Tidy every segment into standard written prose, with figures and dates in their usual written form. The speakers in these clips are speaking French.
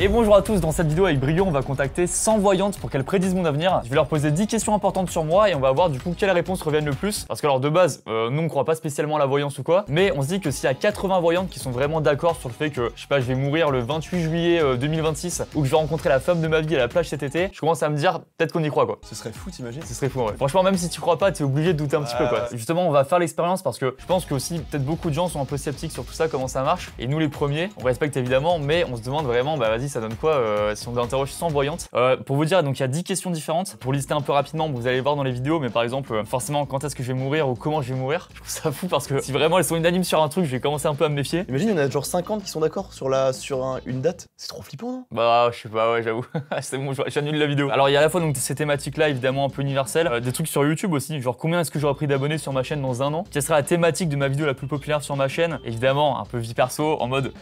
Et bonjour à tous, dans cette vidéo avec Brio, on va contacter 100 voyantes pour qu'elles prédisent mon avenir. Je vais leur poser 10 questions importantes sur moi et on va voir du coup quelles réponses reviennent le plus. Parce que alors de base, nous on croit pas spécialement à la voyance ou quoi, mais on se dit que s'il y a 80 voyantes qui sont vraiment d'accord sur le fait que, je sais pas, je vais mourir le 28 juillet 2026 ou que je vais rencontrer la femme de ma vie à la plage cet été, je commence à me dire peut-être qu'on y croit quoi. Ce serait fou, t'imagines? Ce serait fou, ouais. Franchement, même si tu crois pas, t'es obligé de douter un petit peu quoi. Justement, on va faire l'expérience parce que je pense que aussi peut-être beaucoup de gens sont un peu sceptiques sur tout ça, comment ça marche. Et nous les premiers, on respecte évidemment, mais on se demande vraiment, bah vas-y, ça donne quoi si on interroge 100 voyantes. Pour vous dire, donc il y a 10 questions différentes. Pour lister un peu rapidement, vous allez voir dans les vidéos, mais par exemple, forcément, quand est-ce que je vais mourir ou comment je vais mourir. Je trouve ça fou parce que si vraiment elles sont unanimes sur un truc, je vais commencer un peu à me méfier. Imagine, il y en a genre 50 qui sont d'accord sur une date. C'est trop flippant, non? Bah, je sais pas, ouais, j'avoue. C'est bon, j'annule la vidéo. Alors, il y a à la fois donc ces thématiques-là, évidemment, un peu universelles, des trucs sur YouTube aussi, genre combien est-ce que j'aurai pris d'abonnés sur ma chaîne dans un an? Quelle sera la thématique de ma vidéo la plus populaire sur ma chaîne? Évidemment, un peu vie perso, en mode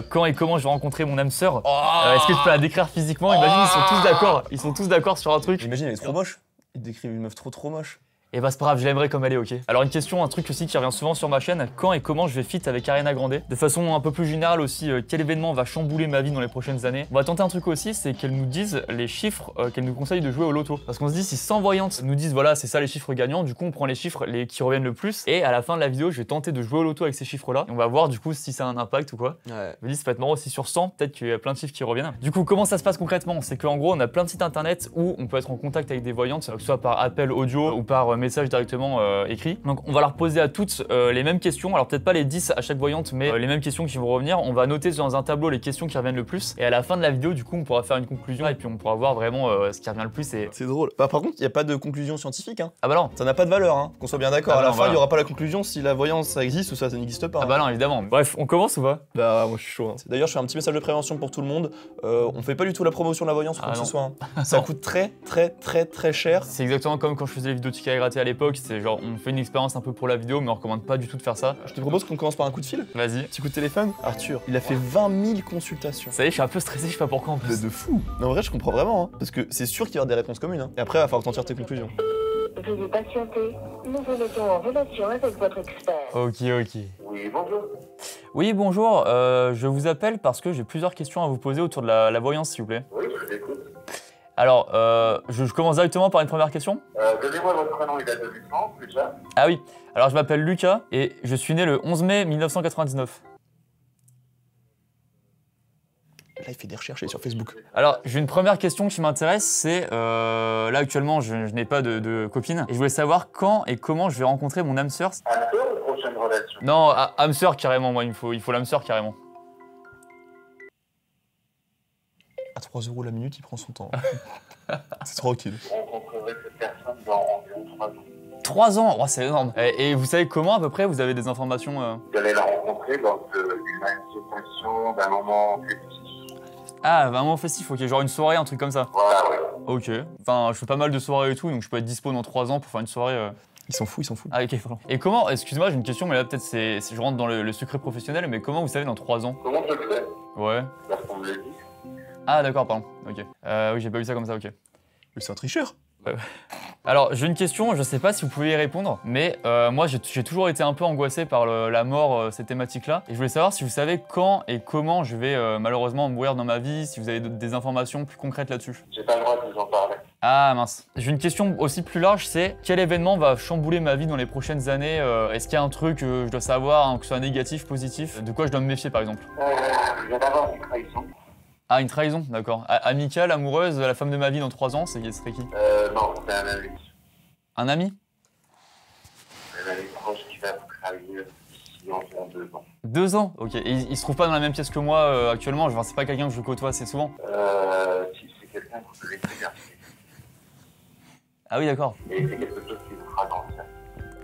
quand et comment je vais rencontrer mon âme sœur. Est-ce que je peux la décrire physiquement? Imagine, ils sont tous d'accord. Ils sont tous d'accord sur un truc. Imagine, elle est trop moche. Ils décrivent une meuf trop moche. Et bah c'est pas grave, je l'aimerais comme elle est, ok. Alors une question, un truc aussi qui revient souvent sur ma chaîne, quand et comment je vais fit avec Ariana Grande? De façon un peu plus générale aussi, quel événement va chambouler ma vie dans les prochaines années? On va tenter un truc aussi, c'est qu'elle nous dise les chiffres qu'elle nous conseille de jouer au loto. Parce qu'on se dit, si 100 voyantes nous disent voilà, c'est ça les chiffres gagnants, du coup on prend les chiffres qui reviennent le plus, et à la fin de la vidéo, je vais tenter de jouer au loto avec ces chiffres-là, et on va voir du coup si ça a un impact ou quoi. Ouais. Je me dis, ça peut être marrant aussi sur 100, peut-être qu'il y a plein de chiffres qui reviennent. Du coup, comment ça se passe concrètement? C'est qu'en gros, on a plein de sites internet où on peut être en contact avec des voyantes, que ce soit par appel audio ou par message directement écrit. Donc on va leur poser à toutes les mêmes questions, alors peut-être pas les 10 à chaque voyante, mais les mêmes questions qui vont revenir. On va noter dans un tableau les questions qui reviennent le plus, et à la fin de la vidéo, du coup, on pourra faire une conclusion, et puis on pourra voir vraiment ce qui revient le plus. Et... C'est drôle. Bah, par contre, il n'y a pas de conclusion scientifique, hein. Ah bah non. Ça n'a pas de valeur, hein, qu'on soit bien d'accord. Ah à bah la non, fin, voilà. il n'y aura pas la conclusion si la voyance ça existe ou ça n'existe pas. Ah bah non, évidemment. Bref, on commence ou pas? Bah, moi je suis chaud. Hein. D'ailleurs, je fais un petit message de prévention pour tout le monde. On fait pas du tout la promotion de la voyance ou quoi que ce soit. Hein. Ça coûte très cher. C'est exactement comme quand je faisais les vidéos Tika et Raté à l'époque. C'est genre, on fait une expérience un peu pour la vidéo, mais on recommande pas du tout de faire ça. Je te propose qu'on commence par un coup de fil. Vas-y. Petit coup de téléphone. Arthur, il a fait 20 000 consultations. Ça y est, je suis un peu stressé, je sais pas pourquoi en plus. C'est de fou. Mais en vrai, je comprends vraiment. Hein, parce que c'est sûr qu'il y aura des réponses communes. Hein. Et après, il va falloir t'en tirer tes conclusions. Veuillez patienter. Nous vous mettons en relation avec votre expert. Ok. Oui, bonjour. Oui, bonjour. Je vous appelle parce que j'ai plusieurs questions à vous poser autour de la voyance, s'il vous plaît. Oui, je vous écoute. Alors, je commence directement par une première question. Donnez-moi votre prénom et date de naissance, déjà. Ah oui. Alors, je m'appelle Lucas et je suis né le 11 mai 1999. Là, il fait des recherches sur Facebook. Alors, j'ai une première question qui m'intéresse, c'est là actuellement, je n'ai pas de copine et je voulais savoir quand et comment je vais rencontrer mon âme sœur. À toi ou prochaine relation? Non, âme sœur carrément, moi, il faut l'âme sœur carrément. À 3 € la minute, il prend son temps. C'est tranquille. Vous rencontrerez cette personne dans environ 3 ans. 3 ans, oh, c'est énorme. Et vous savez comment à peu près? Vous avez des informations Vous allez la rencontrer lors d'une manifestation, d'un moment festif. Ah, vraiment festif, ok, genre une soirée, un truc comme ça. Voilà, ouais. Ok. Enfin, je fais pas mal de soirées et tout, donc je peux être dispo dans 3 ans pour faire une soirée. Ils s'en foutent. Ah, ok, pardon. Et comment, excuse-moi, j'ai une question, mais là peut-être je rentre dans le secret professionnel, mais comment vous savez dans 3 ans? Comment je le fais? Ouais. Parce qu'on me l'a dit. Ah, d'accord, pardon. Ok. Oui, j'ai pas vu ça comme ça, ok. Mais c'est un tricheur. Alors, j'ai une question, je sais pas si vous pouvez y répondre, mais moi j'ai toujours été un peu angoissé par la mort, cette thématique-là. Et je voulais savoir si vous savez quand et comment je vais malheureusement mourir dans ma vie, si vous avez des informations plus concrètes là-dessus. J'ai pas le droit de vous en parler. Ah mince. J'ai une question aussi plus large, c'est quel événement va chambouler ma vie dans les prochaines années? Est-ce qu'il y a un truc que je dois savoir, hein, que ce soit négatif, positif? De quoi je dois me méfier par exemple? Je viens d'avoir une trahison. Ah, une trahison, d'accord. Amicale, amoureuse, la femme de ma vie dans 3 ans, ce serait qui? Non, c'est un ami. Un ami? Un ami proche qui va vous trahir d'ici environ 2 ans. 2 ans, ok. Et il se trouve pas dans la même pièce que moi actuellement, enfin, c'est pas quelqu'un que je côtoie assez souvent. Si c'est quelqu'un que vous devez regarder. Ah oui, d'accord. Et c'est quelque chose qui vous fera grandir.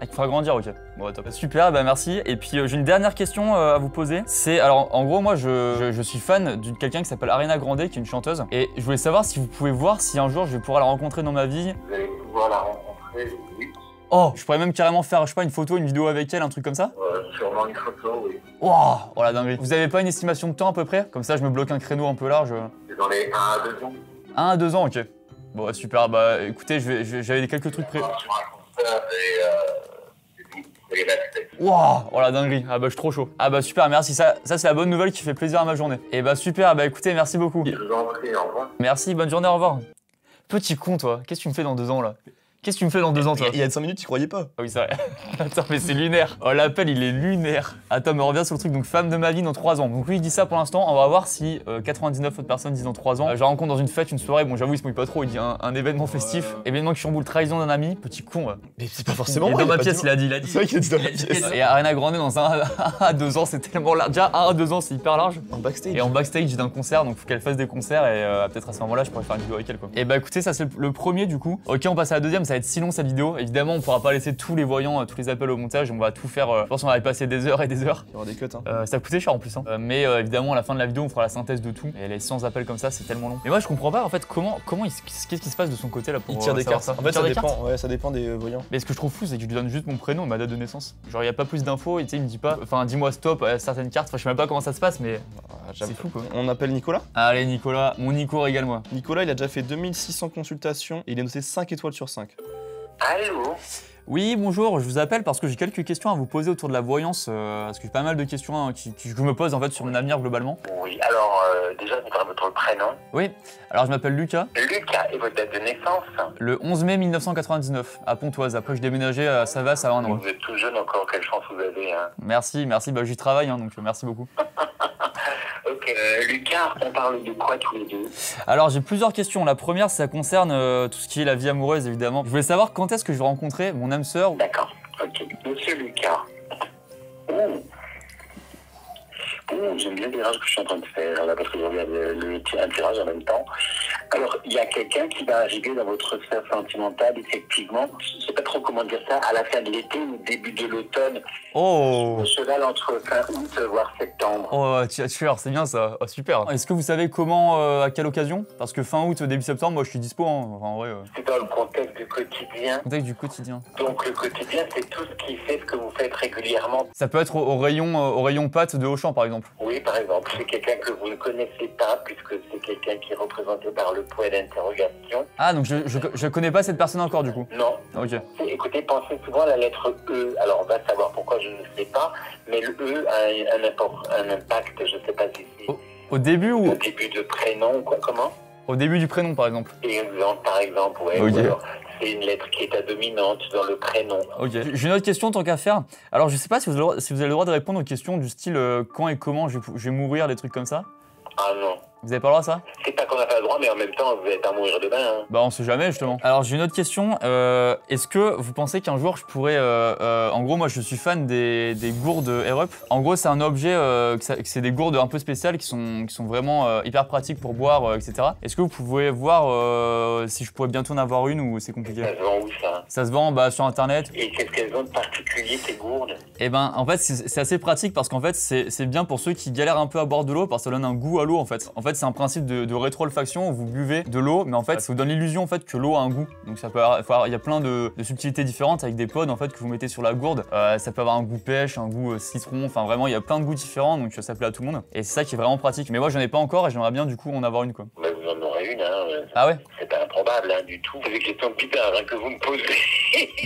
Ah, qu'il faudra grandir, ok. Bon, bah, top. Super, bah merci. Et puis j'ai une dernière question à vous poser. C'est, alors en gros, moi je suis fan de quelqu'un qui s'appelle Ariana Grande, qui est une chanteuse. Et je voulais savoir si vous pouvez voir si un jour je vais pouvoir la rencontrer dans ma vie. Vous allez pouvoir la rencontrer, oui. Oh, je pourrais même carrément faire, je sais pas, une photo, une vidéo avec elle, un truc comme ça. Sûrement une photo, oui. Oh la dinguerie. Vous avez pas une estimation de temps à peu près? Comme ça, je me bloque un créneau un peu large. C'est dans les 1 à 2 ans. 1 à 2 ans, ok. Bon, super. Bah écoutez, j'avais quelques trucs prêts. Sur un concert et les baskets. Waouh, oh la dinguerie. Ah bah je suis trop chaud. Ah bah super, merci. Ça c'est la bonne nouvelle qui fait plaisir à ma journée. Et bah super, bah écoutez, merci beaucoup. Je vous en prie, au revoir. Merci, bonne journée, au revoir. Petit con toi, qu'est-ce que tu me fais dans 2 ans là? Qu'est-ce que tu me fais dans 2 ans toi? Il y a 5 minutes, tu croyais pas? Ah oui, c'est vrai. Attends, mais c'est lunaire. Oh, l'appel, il est lunaire. Attends, mais on revient sur le truc. Donc, femme de ma vie dans 3 ans. Donc, lui, il dit ça pour l'instant. On va voir si 99 autres personnes disent dans 3 ans. Je la rencontre dans une fête, une soirée. Bon, j'avoue, il se mouille pas trop. Il dit un événement festif. Événement qui chamboule trahison d'un ami. Petit con. Ouais. Mais c'est pas forcément Et moi. dans ma pas pièce, dit- il a dit. C'est vrai qu'il a dit dans la pièce. Et Ariana Grande dans un 1 à 2 ans, c'est tellement large. Déjà, 1 à 2 ans, c'est hyper large. En backstage. Et en backstage d'un concert, donc faut qu'elle fasse des concerts et peut-être à ce moment-là, je pourrais faire une vidéo avec elle quoi. Et bah écoutez, ça c'est le premier du coup. Ok, on passe à la deuxième, ça va être si long cette vidéo. Évidemment, on pourra pas laisser tous les voyants, tous les appels au montage, on va tout faire. Je pense qu'on va y passer des heures et des heures. Il y aura des cuts. Hein. Ça a coûté cher en plus. Hein. Mais évidemment, à la fin de la vidéo, on fera la synthèse de tout. Et les 100 appels comme ça, c'est tellement long. Mais moi, je comprends pas en fait qu'est-ce qui se passe de son côté là pour Il tire des savoir cartes. ça. En fait, Il tire ça des cartes. dépend. Ouais, ça dépend des voyants. Mais ce que je trouve fou, c'est que je lui donne juste mon prénom et ma date de naissance. Genre, il y a pas plus d'infos et tu sais, il me dit pas. Enfin, dis-moi stop à certaines cartes. Enfin, je sais même pas comment ça se passe, mais c'est fou quoi. On appelle Nicolas. Allez, Nicolas, mon Nico, régale-moi. Nicolas, il a déjà fait 2600 consultations et il est noté 5 étoiles sur 5. Allô? Oui, bonjour, je vous appelle parce que j'ai quelques questions à vous poser autour de la voyance, parce que j'ai pas mal de questions hein, que je me pose en fait sur mon avenir globalement. Oui, alors déjà, vous avez votre prénom. Oui, alors je m'appelle Lucas, Lucas, et votre date de naissance? le 11 mai 1999, à Pontoise, après je déménageais à Savas à 1 an. Vous êtes tout jeune encore, quelle chance vous avez, hein? Merci, bah j'y travaille, hein, donc merci beaucoup. Ok, Lucas, on parle de quoi tous les deux? Alors j'ai plusieurs questions, la première ça concerne tout ce qui est la vie amoureuse évidemment. Je voulais savoir quand est-ce que je vais rencontrer mon âme sœur. D'accord, ok. Monsieur Lucas. J'aime bien le tirage que je suis en train de faire là parce que je regarde un tirage en même temps. Alors, il y a quelqu'un qui va arriver dans votre sphère sentimentale, effectivement. Je ne sais pas trop comment dire ça, à la fin de l'été ou au début de l'automne. Oh, Au cheval entre fin août voire septembre. oh tueur, c'est bien ça, oh, super. Est-ce que vous savez comment, à quelle occasion? Parce que fin août, début septembre, moi je suis dispo, hein. Enfin, en vrai. C'est dans le contexte du quotidien. Contexte du quotidien. Donc le quotidien, c'est tout ce qui fait ce que vous faites régulièrement. Ça peut être au rayon pâtes de Auchan par exemple. Oui, par exemple, c'est quelqu'un que vous ne connaissez pas, puisque c'est quelqu'un qui est représenté par le point d'interrogation. Ah donc je connais pas cette personne encore du coup. Non. Ok. Écoutez, pensez souvent à la lettre E. Alors, on va savoir pourquoi, je ne sais pas, mais le E a un impact, je ne sais pas si c'est Au début ou au début de prénom ou quoi, comment? au début du prénom par exemple. Par exemple, ouais. Ok. Ou alors, c'est une lettre qui est à dominante dans le prénom. Ok. J'ai une autre question tant qu'à faire. Alors je sais pas si vous avez le droit de répondre aux questions du style quand et comment je vais mourir, des trucs comme ça. Ah non. Vous avez pas le droit à ça? C'est pas qu'on n'a pas le droit, mais en même temps, vous êtes à mourir demain. Hein. Bah on sait jamais justement. Alors j'ai une autre question. Est-ce que vous pensez qu'un jour je pourrais... en gros moi je suis fan des gourdes Air Up. En gros c'est un objet, que c'est des gourdes un peu spéciales qui sont vraiment hyper pratiques pour boire, etc. Est-ce que vous pouvez voir si je pourrais bientôt en avoir une ou c'est compliqué? Ça se vend où, ça? Ça se vend sur internet. Et qu'est-ce qu'elles ont de particulier, ces gourdes? Et ben en fait c'est assez pratique parce qu'en fait c'est bien pour ceux qui galèrent un peu à boire de l'eau parce que ça donne un goût à l'eau en fait. En fait c'est un principe de rétro-olfaction où vous buvez de l'eau mais en fait ça vous donne l'illusion en fait que l'eau a un goût. Donc ça peut il y a plein de subtilités différentes avec des pods en fait que vous mettez sur la gourde. Ça peut avoir un goût pêche, un goût citron, enfin vraiment il y a plein de goûts différents donc ça plaît à tout le monde. Et c'est ça qui est vraiment pratique. Mais moi j'en ai pas encore et j'aimerais bien du coup en avoir une quoi. Bah, vous en aurez une, hein. Ah ouais? C'est pas improbable, hein, du tout. C'est des questions bizarres hein, que vous me posez.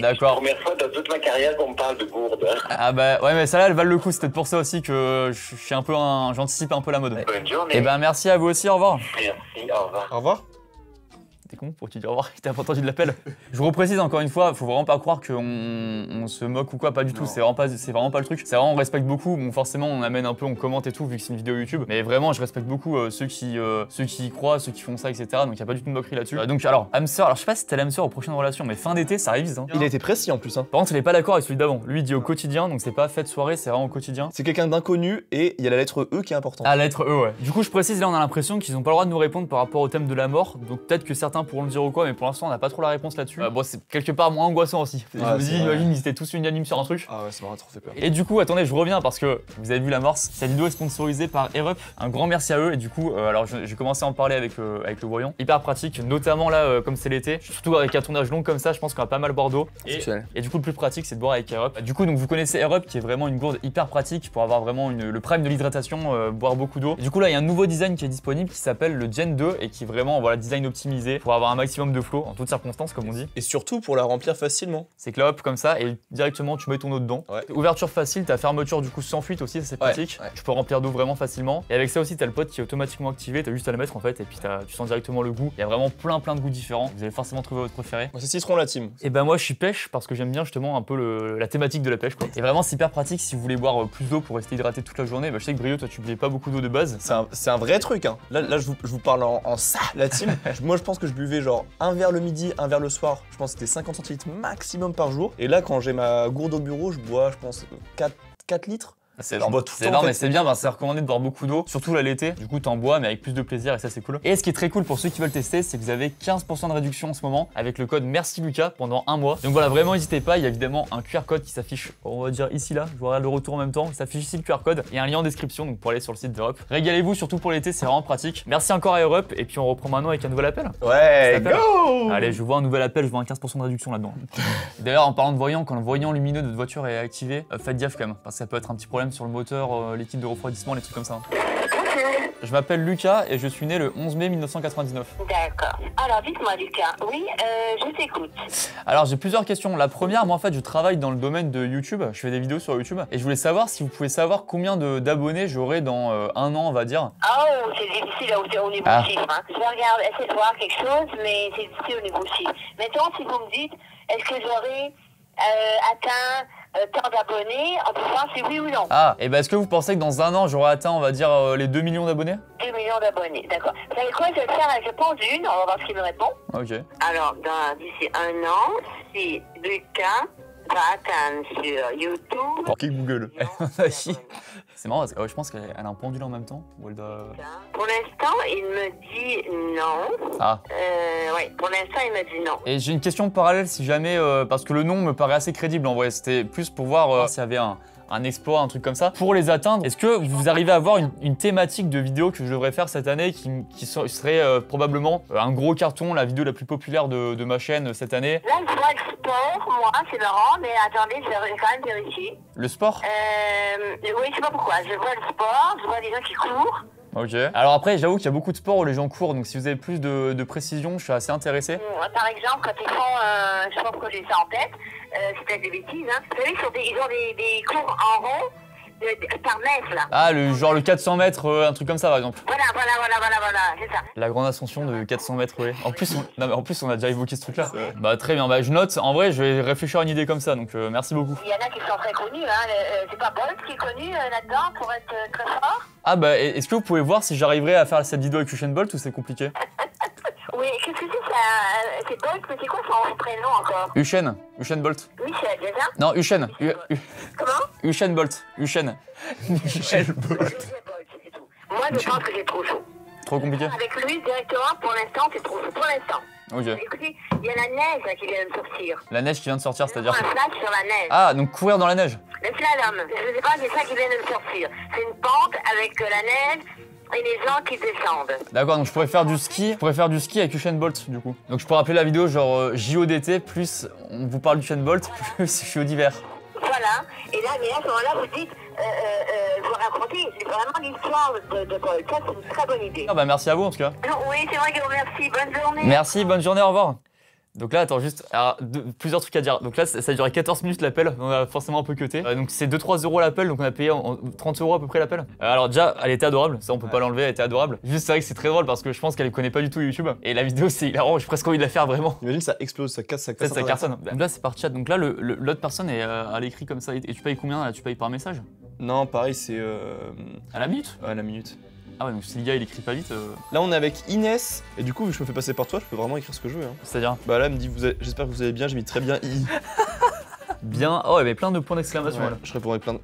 D'accord. Première fois dans toute ma carrière qu'on me parle de gourdes. Hein. Ah bah ouais mais celle-là elle valent le coup, c'est peut-être pour ça aussi que je suis un peu j'anticipe un peu la mode. Bonne journée. Et ben merci à vous aussi, au revoir. Merci, au revoir. Au revoir. T'es con pour te dire au revoir, t'as pas entendu de l'appel. Je vous reprécise encore une fois, faut vraiment pas croire qu'on se moque ou quoi, pas du tout, c'est vraiment pas le truc. C'est vraiment on respecte beaucoup, bon forcément on amène un peu, on commente et tout vu que c'est une vidéo YouTube, mais vraiment je respecte beaucoup ceux qui y croient, ceux qui font ça, etc. Donc y a pas du tout de moquerie là-dessus. Donc alors, âme sœur, alors je sais pas si c'était l'âme sœur aux prochaines relations, mais fin d'été ça arrive vite. Hein. Il a été précis en plus. Hein. Par contre il est pas d'accord avec celui d'avant, lui il dit au quotidien, donc c'est pas fête soirée, c'est vraiment au quotidien. C'est quelqu'un d'inconnu et il y a la lettre E qui est importante. Ah, la lettre E, ouais. Du coup, je précise, là, on a l'impression qu'ils ont pas le droit de nous répondre par rapport au thème de la mort. Donc, peut-être que certains pourront le dire ou quoi, mais pour l'instant, on n'a pas trop la réponse là-dessus. Bon, c'est quelque part moins angoissant aussi. Je me dis, imagine, ils étaient tous unanimes sur un truc. Ah ouais, ça m'aurait trop fait peur. Et du coup, attendez, je reviens parce que vous avez vu l'amorce. Cette vidéo est sponsorisée par Air Up. Un grand merci à eux. Et du coup, alors, j'ai commencé à en parler avec le voyant. Hyper pratique, notamment là, comme c'est l'été. Surtout avec un tournage long comme ça, je pense qu'on a pas mal boire d'eau. Et du coup, le plus pratique, c'est de boire avec Air Up. Du coup, donc, vous connaissez Air Up qui est vraiment une gourde hyper pratique pour avoir vraiment le prime de l'hydratation, boire beaucoup d'eau. Du coup, là, il y a un nouveau design qui est disponible qui s'appelle le Gen 2 et qui est vraiment, voilà, design optimisé pour avoir un maximum de flow en toutes circonstances, comme on dit. Et surtout pour la remplir facilement. C'est que là, hop, comme ça, et directement tu mets ton eau dedans. Ouais. Ouverture facile, ta fermeture du coup sans fuite aussi, ça c'est pratique. Ouais. Tu peux remplir d'eau vraiment facilement. Et avec ça aussi, t'as le pot qui est automatiquement activé, t'as juste à le mettre en fait, et puis tu sens directement le goût. Il y a vraiment plein de goûts différents. Vous allez forcément trouver votre préféré. Moi, c'est citron la team. Et ben moi je suis pêche parce que j'aime bien justement un peu la thématique de la pêche quoi. Et vraiment c'est hyper pratique si vous voulez boire plus d'eau pour rester hydraté toute la journée. Bah, je sais que Brio, toi tu buvais pas beaucoup d'eau de base. C'est un vrai truc, hein. Là je vous parle en ça, la team. Moi je pense que je buvais genre un verre le midi, un verre le soir. Je pense que c'était 50 centilitres maximum par jour. Et là quand j'ai ma gourde au bureau, je bois je pense 4 litres. C'est énorme, mais c'est bien, c'est recommandé de boire beaucoup d'eau, surtout là l'été. Du coup, t'en bois, mais avec plus de plaisir et ça, c'est cool. Et ce qui est très cool pour ceux qui veulent tester, c'est que vous avez 15% de réduction en ce moment avec le code Merci Lucas pendant un mois. Donc voilà, vraiment, n'hésitez pas. Il y a évidemment un QR code qui s'affiche, on va dire ici, là. Je vous regarde le retour en même temps. Il s'affiche ici le QR code et un lien en description donc pour aller sur le site d'Europe. Régalez-vous, surtout pour l'été, c'est vraiment pratique. Merci encore à Europe et puis on reprend maintenant avec un nouvel appel. Ouais, go! Allez, je vois un nouvel appel, je vois un 15% de réduction là-dedans. D'ailleurs, en parlant de voyant, quand le voyant lumineux de votre voiture est activé, faites gaffe quand même, parce que ça peut être un petit problème sur le moteur. Les kits de refroidissement, les trucs comme ça. Je m'appelle Lucas et je suis né le 11 mai 1999. D'accord. Alors dites-moi Lucas, oui, je t'écoute. Alors j'ai plusieurs questions. La première, moi en fait je travaille dans le domaine de YouTube, je fais des vidéos sur YouTube et je voulais savoir si vous pouvez savoir combien d'abonnés j'aurai dans un an on va dire. Oh, c'est difficile au niveau chiffre. Hein. Je vais regarder, essayer de voir quelque chose, mais c'est difficile au niveau chiffre. Maintenant, si vous me dites, est-ce que j'aurai atteint tant d'abonnés, on peut voir si oui ou non. Ah, et ben est-ce que vous pensez que dans un an j'aurai atteint on va dire les 2 millions d'abonnés? 2 millions d'abonnés, d'accord. Vous savez quoi, je vais faire, je pense une, on va voir ce qu'il me répond. Ok. Alors, d'ici un an, si Lucas va atteindre sur YouTube... Ok, Google. C'est marrant parce que je pense qu'elle a un pendule en même temps. Ou elle doit... Pour l'instant, il me dit non. Ah. Ouais, pour l'instant, il me dit non. Et j'ai une question parallèle si jamais, parce que le nom me paraît assez crédible en vrai, c'était plus pour voir s'il y avait un exploit, un truc comme ça. Pour les atteindre, est-ce que vous arrivez à avoir une thématique de vidéo que je devrais faire cette année qui serait probablement un gros carton, la vidéo la plus populaire de ma chaîne cette année? Là, je vois le sport, moi, c'est marrant, mais attendez, je vais quand même vérifier. Le sport? Oui, je sais pas pourquoi. Je vois le sport, je vois des gens qui courent. Ok. Alors après, j'avoue qu'il y a beaucoup de sports où les gens courent, donc si vous avez plus de précision, je suis assez intéressé. Par exemple, quand ils font, je pense que j'ai ça en tête, c'est peut-être des bêtises, hein. Vous savez, ils ont des cours en rond par mètre, là. Ah, genre le 400 mètres, un truc comme ça par exemple. Voilà, c'est ça. La grande ascension de 400 mètres, oui. En plus, on a déjà évoqué ce truc-là. Bah très bien, bah je note. En vrai, je vais réfléchir à une idée comme ça, donc merci beaucoup. Il y en a qui sont très connus, hein. C'est pas Bolt qui est connu là-dedans pour être très fort. Ah bah, est-ce que vous pouvez voir si j'arriverai à faire cette vidéo avec Usain Bolt ou c'est compliqué? Oui, qu'est-ce que c'est? C'est Bolt, mais c'est quoi son prénom encore? Usain Bolt. Michel, c'est ça? Non, Usain. Comment? Usain Bolt. Usain Bolt. Moi, je pense que c'est trop chaud. Trop compliqué? Avec lui, directement, pour l'instant, c'est trop chaud. Pour l'instant. Ok. Écoutez, il y a la neige là, qui vient de sortir. La neige qui vient de sortir, c'est-à-dire? Un flash sur la neige. Ah, donc courir dans la neige? Le slalom. Je sais pas, c'est ça qui vient de sortir. C'est une pente avec la neige et les gens qui descendent. D'accord, donc je pourrais faire du ski. avec Usain Bolt du coup. Donc je pourrais appeler la vidéo genre JODT plus on vous parle d'Usain Bolt plus JO d'hiver. Voilà. Et là, mais à ce moment-là, vous dites, vous racontez vraiment l'histoire de Bolt. Ça, c'est une très bonne idée. Ah bah merci à vous en tout cas. Oui, c'est vrai que merci. Bonne journée. Merci, bonne journée, au revoir. Donc là, attends, juste, alors, plusieurs trucs à dire. Donc là, ça a duré 14 minutes l'appel, on a forcément un peu cuté. Donc c'est 2-3 euros l'appel, donc on a payé 30 euros à peu près l'appel. Alors déjà, elle était adorable, ça on peut pas l'enlever, elle était adorable. Juste, c'est vrai que c'est très drôle parce que je pense qu'elle connaît pas du tout YouTube. Et la vidéo, c'est hilarant, j'ai presque envie de la faire vraiment. Imagine, ça explose, ça casse, ça casse. Ça cartonne. Donc là, c'est par chat. Donc là, l'autre personne est à l'écrit comme ça. Et tu payes combien là? Tu payes par message? Non, pareil, c'est. À la minute? À la minute. Ah ouais, donc si le gars il écrit pas vite. Là, on est avec Inès, et du coup, vu que je me fais passer par toi, je peux vraiment écrire ce que je veux. Hein. C'est-à-dire? Bah là, elle me dit, j'espère que vous allez bien, j'ai mis très bien I. Bien. Oh, il y avait plein de points d'exclamation ouais, là. Je réponds avec plein de.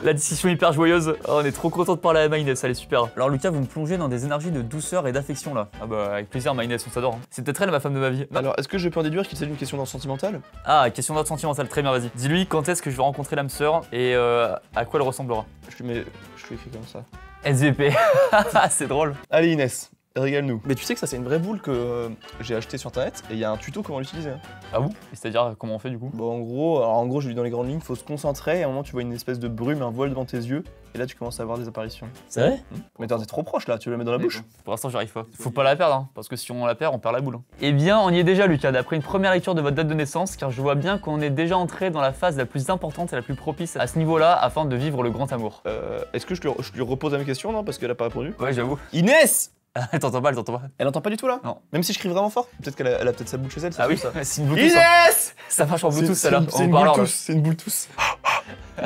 La discussion hyper joyeuse. Oh, on est trop content de parler à Maïnès, elle est super. Alors Lucas, vous me plongez dans des énergies de douceur et d'affection là. Ah bah avec plaisir Maïnès, on s'adore. Hein. C'est peut-être elle ma femme de ma vie. Non. Alors est-ce que je peux en déduire qu'il s'agit d'une question d'ordre sentimental? Ah, question d'ordre sentimental, très bien, vas-y. Dis-lui quand est-ce que je vais rencontrer l'âme sœur et à quoi elle ressemblera. Je lui écris comme ça. SVP. C'est drôle. Allez Inès, Régale-nous. Mais tu sais que ça, c'est une vraie boule que j'ai acheté sur internet et il y a un tuto comment l'utiliser. Hein. Ah bon? C'est-à-dire comment on fait du coup? Bon, en gros, je lui dis dans les grandes lignes, faut se concentrer et à un moment, tu vois une espèce de brume, un voile devant tes yeux et là, tu commences à avoir des apparitions. C'est vrai? Mais t'es trop proche là, tu la mets dans la bouche. Pour l'instant, j'arrive pas. Faut pas la perdre, hein, parce que si on la perd, on perd la boule. Hein. Eh bien, on y est déjà, Lucas, d'après une première lecture de votre date de naissance, car je vois bien qu'on est déjà entré dans la phase la plus importante et la plus propice à ce niveau-là afin de vivre le grand amour. Est-ce que je lui repose la même question, non? Parce qu'elle a pas répondu. Ouais, j'avoue. Inès! Elle t'entend pas, elle t'entend pas. Elle entend pas du tout là? Non. Même si je crie vraiment fort? Peut-être qu'elle a peut-être sa boule chez elle. Ah oui, ça. c'est une Bluetooth. Inès! Ça marche en Bluetooth, celle-là. C'est une Bluetooth, c'est une Bluetooth.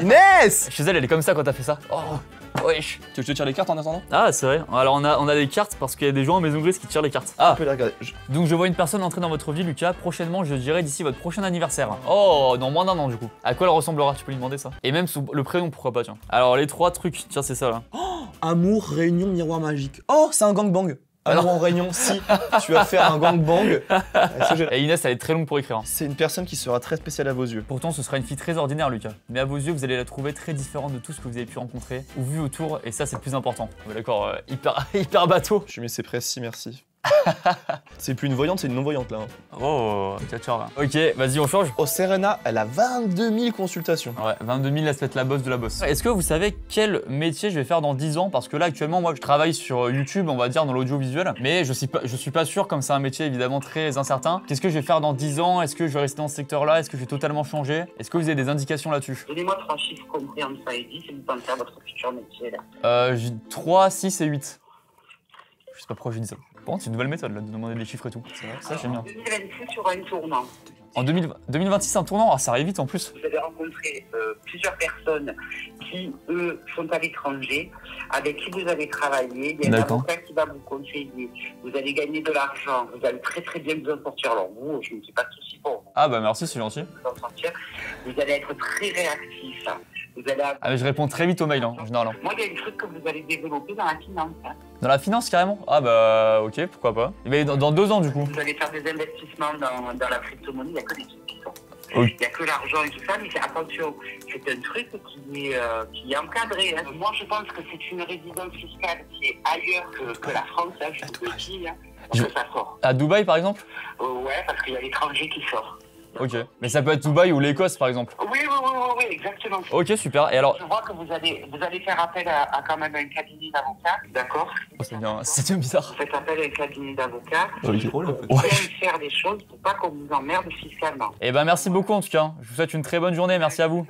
Inès! Chez elle est comme ça quand t'as fait ça. Oh, wesh. Tu veux que je te tire les cartes en attendant? Ah, c'est vrai. Alors, on a des cartes parce qu'il y a des gens à Maison Grise qui tirent les cartes. Ah, Tu peux les regarder. donc je vois une personne entrer dans votre vie, Lucas, prochainement, je dirais d'ici votre prochain anniversaire. Oh, dans moins d'un an, du coup. À quoi elle ressemblera? Tu peux lui demander ça. Et même le prénom, pourquoi pas, tiens. Alors, les 3 trucs, tiens, c'est ça là. Amour, réunion, miroir magique. Oh, c'est un gangbang. Amour en réunion, si tu vas faire un gangbang. Et Inès, elle est très longue pour écrire. Hein. C'est une personne qui sera très spéciale à vos yeux. Pourtant, ce sera une fille très ordinaire, Lucas. Mais à vos yeux, vous allez la trouver très différente de tout ce que vous avez pu rencontrer ou vu autour, et ça, c'est le plus important. Ouais, d'accord, hyper bateau. Je suis mis c'est précis, merci. C'est plus une voyante, c'est une non-voyante là. Hein. Oh, ciao. Ok, vas-y, on change. Oh, Serena, elle a 22 000 consultations. Ouais, 22 000, laisse être la boss de la boss. Est-ce que vous savez quel métier je vais faire dans 10 ans? Parce que là, actuellement, moi, je travaille sur YouTube, on va dire, dans l'audiovisuel. Mais je suis pas sûr, comme c'est un métier évidemment très incertain. Qu'est-ce que je vais faire dans 10 ans? Est-ce que je vais rester dans ce secteur-là? Est-ce que je vais totalement changer? Est-ce que vous avez des indications là-dessus? Donnez-moi 3 chiffres compris entre 1 et 10 et vous pensez à votre futur métier là. J'ai 3, 6 et 8. Je sais pas pourquoi je dis ça. Par contre, c'est une nouvelle méthode là, de demander des chiffres et tout. C'est vrai, ça j'aime bien. 2026 sur un tournant. En 2026, un tournant? Ah, ça arrive vite en plus. Vous allez rencontrer plusieurs personnes qui, eux, sont à l'étranger, avec qui vous allez travailler. Il y a un avocat qui va vous conseiller. Vous allez gagner de l'argent. Vous allez très très bien vous en sortir. Alors vous, je ne dis pas de soucis pour vous. Ah bah merci, c'est gentil. Vous allez être très réactif. Vous allez avoir... Ah mais je réponds très vite aux mails en général. Moi, il y a un truc que vous allez développer dans la finance. Hein. Dans la finance carrément? Ah bah ok, pourquoi pas. Mais dans 2 ans du coup. Vous allez faire des investissements dans la crypto-monnaie, il n'y a que des trucs qui sont. Oui. Il n'y a que l'argent et tout ça, mais attention, c'est un truc qui est encadré. Hein. Moi, je pense que c'est une résidence fiscale qui est ailleurs que la France, hein, je vous le dis, hein, parce que ça sort. À Dubaï par exemple? Ouais, parce qu'il y a l'étranger qui sort. Ok, mais ça peut être Dubaï ou l'Écosse par exemple. Oui, exactement. Ok, super. Et alors, je vois que vous allez faire appel à quand même un cabinet d'avocats, d'accord? Oh, c'est bien bizarre. Vous faites appel à un cabinet d'avocats pour bien faire des choses pour pas qu'on vous emmerde fiscalement. Eh ben merci beaucoup en tout cas. Je vous souhaite une très bonne journée, merci à vous.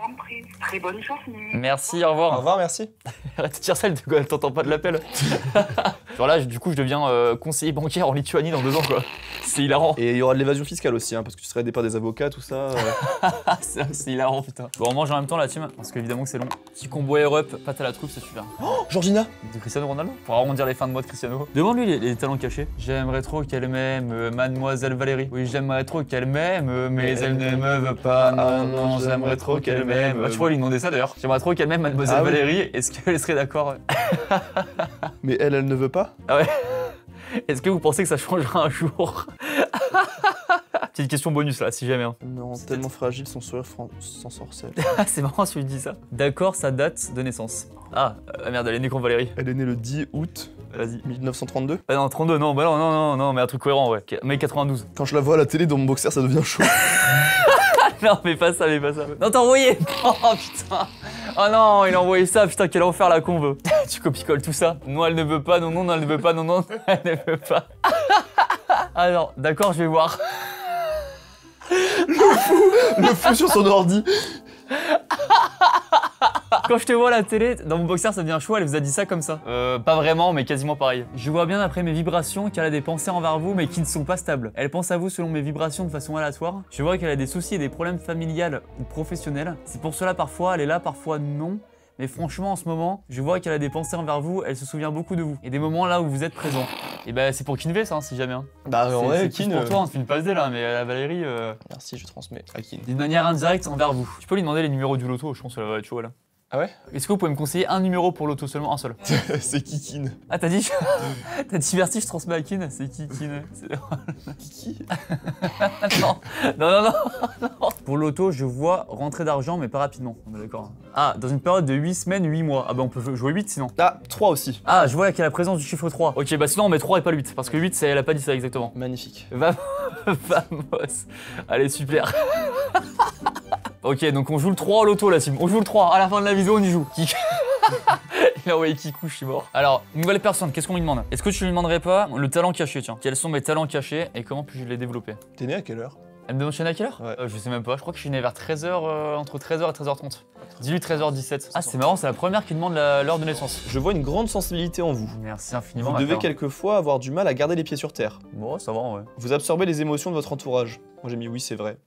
Très bonne journée. Merci, au revoir. Au revoir, merci. Arrête de dire ça, elle t'entend pas de l'appel. Genre là, du coup, je deviens conseiller bancaire en Lituanie dans 2 ans quoi. C'est hilarant. Et il y aura de l'évasion fiscale aussi, hein, parce que tu serais aidé par des avocats, tout ça. C'est hilarant, putain. Bon, on mange en même temps la team, parce qu'évidemment que c'est long. Petit combo air up, pâte à la truffe, c'est super. Oh, Georgina De Cristiano Ronaldo pour arrondir les fins de mois de Cristiano. Demande-lui les talents cachés. J'aimerais trop qu'elle m'aime, mademoiselle Valérie. Oui, j'aimerais trop qu'elle m'aime, mais elle ne me veut pas. Non, j'aimerais trop qu'elle m'aime. Bah, tu pourrais lui demander ça d'ailleurs. J'aimerais trop qu'elle m'aime, mademoiselle Valérie. Est-ce qu'elle serait d'accord? Mais elle ne veut pas? Ah ouais. Est-ce que vous pensez que ça changera un jour? Petite question bonus là, si jamais. Hein. Non, tellement fragile, son sourire sans sorcelle. C'est marrant si tu dis ça. D'accord, sa date de naissance. Ah, merde, elle est née quand Valérie? Elle est née le 10 août. Vas-y. 1932. Ah non, 32, non, bah non, mais un truc cohérent, ouais. Mais 92. Quand je la vois à la télé dans mon boxer, ça devient chaud. Non, mais pas ça. Non, t'as envoyé. Oh putain. Oh non, il a envoyé ça, putain, quel enfer la con veut. Tu copie-colles tout ça. Non, elle ne veut pas, non, elle ne veut pas, non, elle ne veut pas. Alors, d'accord, je vais voir. Le fou sur son ordi. Quand je te vois à la télé, dans mon boxer ça devient chaud, elle vous a dit ça comme ça. Pas vraiment, mais quasiment pareil. Je vois bien après mes vibrations qu'elle a des pensées envers vous, mais qui ne sont pas stables. Elle pense à vous selon mes vibrations de façon aléatoire. Je vois qu'elle a des soucis et des problèmes familiales ou professionnels. C'est pour cela parfois elle est là, parfois non. Mais franchement, en ce moment, je vois qu'elle a des pensées envers vous, elle se souvient beaucoup de vous. Et des moments là où vous êtes présent. Et bah c'est pour Kinvé ça, hein, si jamais. Hein. Bah ouais, c'est pour toi, on fait une passe D là, mais la Valérie... Merci, je transmets à Kin. D'une manière indirecte envers vous. Tu peux lui demander les numéros du loto, je pense qu'elle va être chaud là. Ah ouais? Est-ce que vous pouvez me conseiller un numéro pour l'auto, seulement un seul? C'est Kikine. Ah, t'as dit t'as dit Vertige, je transmets à Kin? C'est qui Kin? Kiki? Non, non, non, non. Pour l'auto, je vois rentrer d'argent, mais pas rapidement. On est d'accord. Ah, dans une période de 8 semaines, 8 mois. Ah bah on peut jouer 8 sinon. Ah, 3 aussi. Ah, je vois qu'il y a la présence du chiffre 3. Ok, bah sinon on met 3 et pas le 8, parce que 8, elle a pas dit ça exactement. Magnifique. Vamos. Allez, super. Ok, donc on joue le 3 à l'auto la team. On joue le 3, à la fin de la vidéo on y joue. Il a envoyé Kikou, je suis mort. Alors, nouvelle personne, qu'est-ce qu'on lui demande? Est-ce que tu lui demanderais pas le talent caché, tiens? Quels sont mes talents cachés et comment puis-je les développer? T'es né à quelle heure? Elle me demande à quelle heure? Ouais. Je sais même pas, je crois que je suis né vers 13h, entre 13h et 13h30. 18, 13h17. Ah, c'est marrant, c'est la première qui demande l'heure de naissance. Je vois une grande sensibilité en vous. Merci infiniment. Vous devez quelquefois avoir du mal à garder les pieds sur terre. Bon, ça va, ouais. Vous absorbez les émotions de votre entourage. Moi j'ai mis oui, c'est vrai.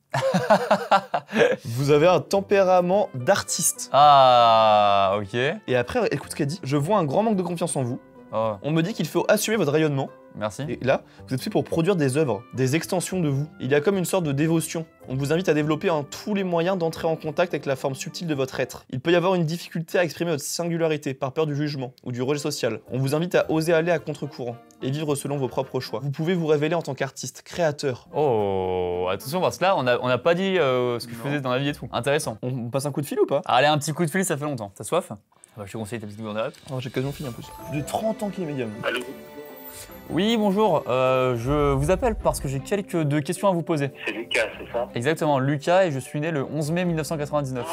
Vous avez un tempérament d'artiste. Ah, ok. Et après, écoute ce qu'elle dit. Je vois un grand manque de confiance en vous. Oh, On me dit qu'il faut assumer votre rayonnement. merci. Et là, vous êtes fait pour produire des œuvres, des extensions de vous. Il y a comme une sorte de dévotion. On vous invite à développer tous les moyens d'entrer en contact avec la forme subtile de votre être. Il peut y avoir une difficulté à exprimer votre singularité par peur du jugement ou du rejet social. On vous invite à oser aller à contre-courant et vivre selon vos propres choix. Vous pouvez vous révéler en tant qu'artiste, créateur. Oh, attention parce que là, on n'a pas dit ce que je faisais dans la vie et tout. Intéressant. On passe un coup de fil ou pas? Allez, un petit coup de fil, ça fait longtemps. T'as soif? Bah, je te conseille ta petite gourde. Oh, j'ai quasiment fini en plus. J'ai 30 ans qu'il est médium. Allô? Oui, bonjour. Je vous appelle parce que j'ai deux questions à vous poser. C'est Lucas, c'est ça? Exactement, Lucas, et je suis né le 11 mai 1999.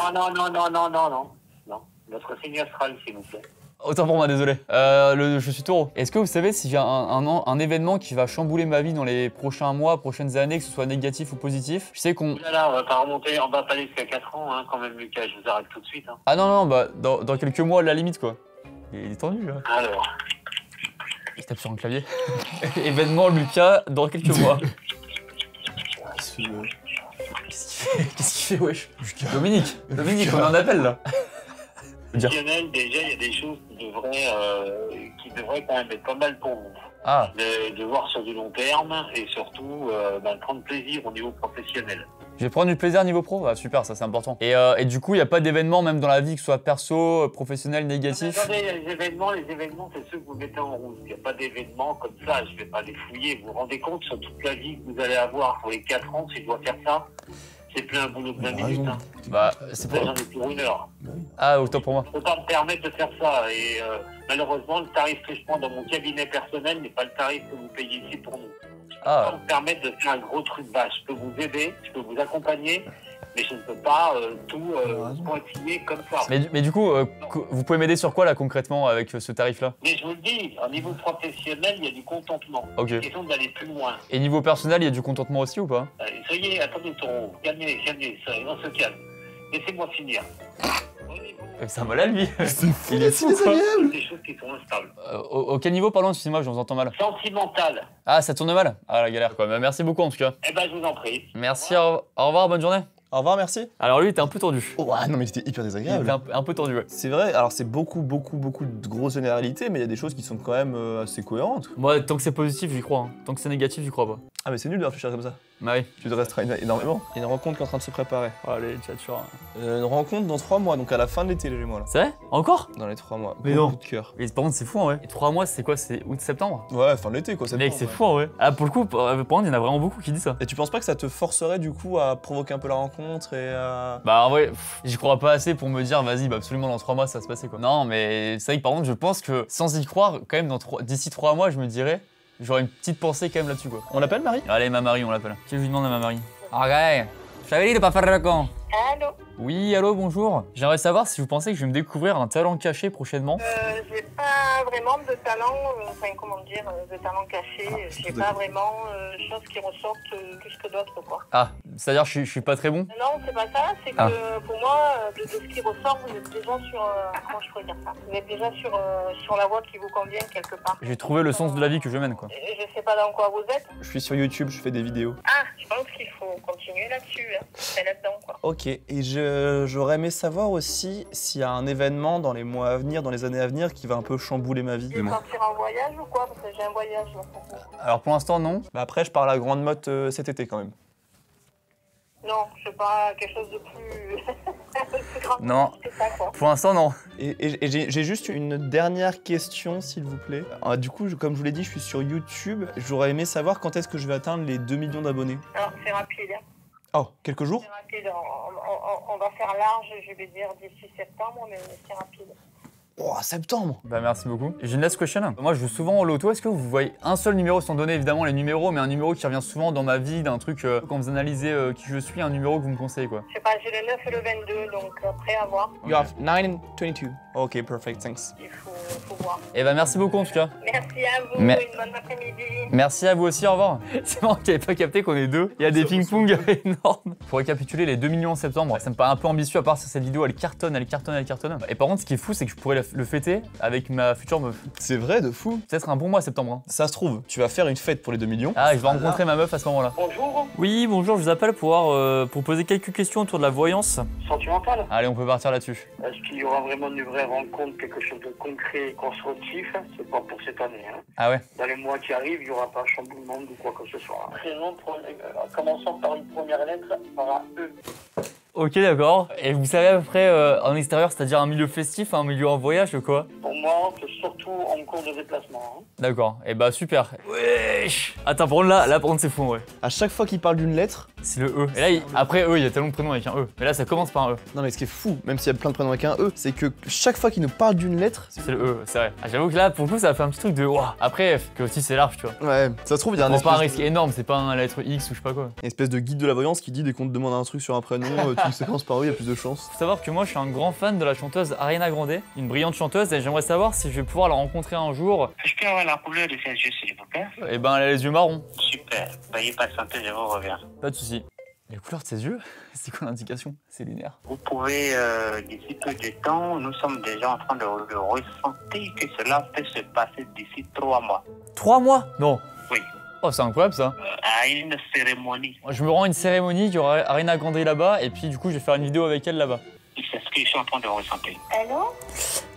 Non. Notre signe astral, s'il vous plaît. Autant pour moi, désolé. Je suis taureau. Est-ce que vous savez s'il y a un événement qui va chambouler ma vie dans les prochains mois, prochaines années, que ce soit négatif ou positif? Je sais qu'on... Là, on va pas remonter, on va pas aller jusqu'à 4 ans, hein, quand même, Lucas, je vous arrête tout de suite. Hein. Ah non, non, bah dans quelques mois, à la limite, quoi. Il est tendu, là. Alors, Il tape sur un clavier. Événement Lucas dans quelques mois. Qu'est-ce qu'il fait, wesh? Dominique, on en appelle, là. professionnel, déjà, il y a des choses qui devraient quand même être pas mal pour vous. Ah, De voir sur du long terme et surtout prendre plaisir au niveau professionnel. je vais prendre du plaisir niveau pro? Ah, super, ça c'est important. Et du coup, il n'y a pas d'événement, même dans la vie, que ce soit perso, professionnel, négatif? Attendez, les événements, c'est ceux que vous mettez en route. Il n'y a pas d'événements comme ça, je ne vais pas les fouiller. Vous vous rendez compte sur toute la vie que vous allez avoir pour les 4 ans, si je dois faire ça? C'est plus un boulot de 20 minutes. Hein. Bah, c'est pour... J'en ai pour 1 heure. Ah, autant pour moi. Je ne peux pas me permettre de faire ça. Et malheureusement, le tarif que je prends dans mon cabinet personnel n'est pas le tarif que vous payez ici pour nous. Je ne peux pas me permettre de faire un gros truc bas. Je peux vous aider, je peux vous accompagner, mais je ne peux pas tout continuer comme ça. Mais du coup, vous pouvez m'aider sur quoi là concrètement avec ce tarif-là? Mais je vous le dis, au niveau professionnel, il y a du contentement. Ok. C'est question d'aller plus loin. Et niveau personnel, il y a du contentement aussi ou pas? Soyez, attendez, taureau, calmez, on se calme. Laissez-moi finir. C'est un malade lui. Il est fou, quoi. Des choses qui sont instables. Auquel niveau, pardon, excusez-moi, je vous entends mal. Sentimental. Ah, ça tourne mal? Ah, la galère quoi. Bah, merci beaucoup en tout cas. Eh ben, je vous en prie. Merci, au revoir, bonne journée. Au revoir, merci. Alors lui, il était un peu tordu. Oh, ah non, mais c'était hyper Il désagréable. était un peu tordu, ouais. C'est vrai, alors c'est beaucoup de grosses généralités, mais il y a des choses qui sont quand même assez cohérentes. Moi, tant que c'est positif, j'y crois. Hein. Tant que c'est négatif, j'y crois pas. Ah, mais c'est nul de réfléchir comme ça. Bah oui. Tu te restreins énormément. Il y a une rencontre qui est en train de se préparer. Allez, tchatchura. Une rencontre dans 3 mois, donc à la fin de l'été, les Gémeaux là. C'est vrai? Encore? Dans les 3 mois. Mais Gros non. coup de cœur. Et par contre, c'est fou en vrai. Et 3 mois, c'est quoi? C'est août-septembre? Ouais, fin de l'été quoi. Mec, c'est fou en vrai. Ah, pour le coup, par contre, il y en a vraiment beaucoup qui disent ça. Et tu penses pas que ça te forcerait du coup à provoquer un peu la rencontre et à... Bah en vrai, j'y crois pas assez pour me dire, vas-y, bah absolument dans 3 mois, ça va se passer quoi. Non, mais c'est vrai que par contre, je pense que sans y croire, quand même, d'ici 3 mois, je me dirais, j'aurais une petite pensée quand même là-dessus quoi. On l'appelle Marie? Allez, ma Marie, on l'appelle. Qu'est-ce que je lui demande à ma Marie? Ok, je t'avais dit de pas faire le con. Allô? Oui, allô, bonjour. J'aimerais savoir si vous pensez que je vais me découvrir un talent caché prochainement. J'ai pas vraiment de talent, de talent caché. J'ai pas vraiment choses qui ressortent plus que d'autres, quoi. Ah, c'est-à-dire je suis pas très bon? Non, c'est pas ça, c'est que pour moi, de ce qui ressort, vous êtes déjà sur... comment je pourrais dire ça? Vous êtes déjà sur la voie qui vous convient quelque part. J'ai trouvé le sens de la vie que je mène quoi. Je sais pas dans quoi vous êtes. Je suis sur YouTube, je fais des vidéos. Ah, je pense qu'il faut continuer là-dessus, hein. C'est là-dedans, quoi. Ok, et j'aurais aimé savoir aussi s'il y a un événement dans les mois à venir, dans les années à venir, qui va un peu chambouler ma vie. Vous voulez partir en voyage ou quoi? Parce que j'ai un voyage là. Alors pour l'instant non. Bah après, je pars à la grande motte cet été quand même. Non, je sais pas, quelque chose de plus grand. Non. Ça, quoi. Pour l'instant, non. Et j'ai juste une dernière question, s'il vous plaît. Du coup, comme je vous l'ai dit, je suis sur YouTube. J'aurais aimé savoir quand est-ce que je vais atteindre les 2 millions d'abonnés. Alors, c'est rapide. Oh, quelques jours? C'est rapide. On va faire large, je vais dire d'ici septembre, mais c'est rapide. Oh, septembre. Bah merci beaucoup. J'ai une last question. Moi je joue souvent au loto, est-ce que vous voyez un seul numéro, sans donner évidemment les numéros, mais un numéro qui revient souvent dans ma vie, d'un truc, quand vous analysez qui je suis, un numéro que vous me conseillez quoi? Je sais pas, j'ai le 9 et le 22, donc après à voir. You have 9 and 22. Ok, perfect, thanks. Il faut voir. Et bah merci beaucoup en tout cas. Merci à vous, Mais- une bonne après-midi. Merci à vous aussi, au revoir. C'est marrant qu'il n'avait pas capté qu'on est deux. Il y a des ping-pong énormes. Pour récapituler, les 2 millions en septembre, ça me paraît un peu ambitieux, à part si cette vidéo elle cartonne. Et par contre, ce qui est fou, c'est que je pourrais le fêter avec ma future meuf. C'est vrai, de fou. Peut-être un bon mois septembre. Hein. Ça se trouve, tu vas faire une fête pour les 2 millions. Ah, je vais rencontrer ma meuf à ce moment-là. Bonjour, Oui, bonjour, je vous appelle pour poser quelques questions autour de la voyance. sentimental. Allez, on peut partir là-dessus. Est-ce qu'il y aura vraiment une vraie rencontre, quelque chose de concret et constructif? C'est pas pour cette année. Hein. Ah ouais. Dans les mois qui arrivent, il n'y aura pas chamboulement ou quoi que ce soit. Prénom, commençons par une première lettre, par un E. Ok, d'accord. Et vous savez à peu près en extérieur, c'est-à-dire un milieu festif, un milieu en voyage, quoi? Pour moi, c'est surtout en cours de déplacement. Hein. D'accord. Et bah super. Wesh. Attends, par contre là par contre c'est fou, ouais. À chaque fois qu'il parle d'une lettre. C'est le E. Et là, après E, il y a tellement de prénoms avec un E. Mais là, ça commence par un E. Non, mais ce qui est fou, même s'il y a plein de prénoms avec un E, c'est que chaque fois qu'il nous parle d'une lettre. C'est le E, c'est vrai. Ah, j'avoue que là, pour le coup, ça a fait un petit truc de waouh. Après, F, que aussi c'est large, tu vois. Ouais, ça se trouve, il y a C'est pas un espèce risque énorme, c'est pas un lettre X ou je sais pas quoi. une espèce de guide de la voyance qui dit dès qu'on te demande un truc sur un prénom, tu séquences par E, il y a plus de chances. Faut savoir que moi, je suis un grand fan de la chanteuse Ariana Grande, une brillante chanteuse, et j'aimerais savoir si je vais pouvoir la rencontrer un jour. Je peux avoir la couleur de ses yeux, s'il vous plaît? Et ben, elle a les yeux marrons. Super. Veuillez patienter, je vous reviens. Pas de soucis. Les couleurs de ses yeux, c'est quoi l'indication? C'est lunaire. Vous pouvez, d'ici peu de temps, nous sommes déjà en train de ressentir que cela peut se passer d'ici 3 mois. 3 mois? Non. Oui. Oh, c'est incroyable ça. À une cérémonie. Je me rends à une cérémonie, il y aura Ariana Grande là-bas, et puis du coup, je vais faire une vidéo avec elle là-bas. C'est ce que je suis en train de ressentir. Allô?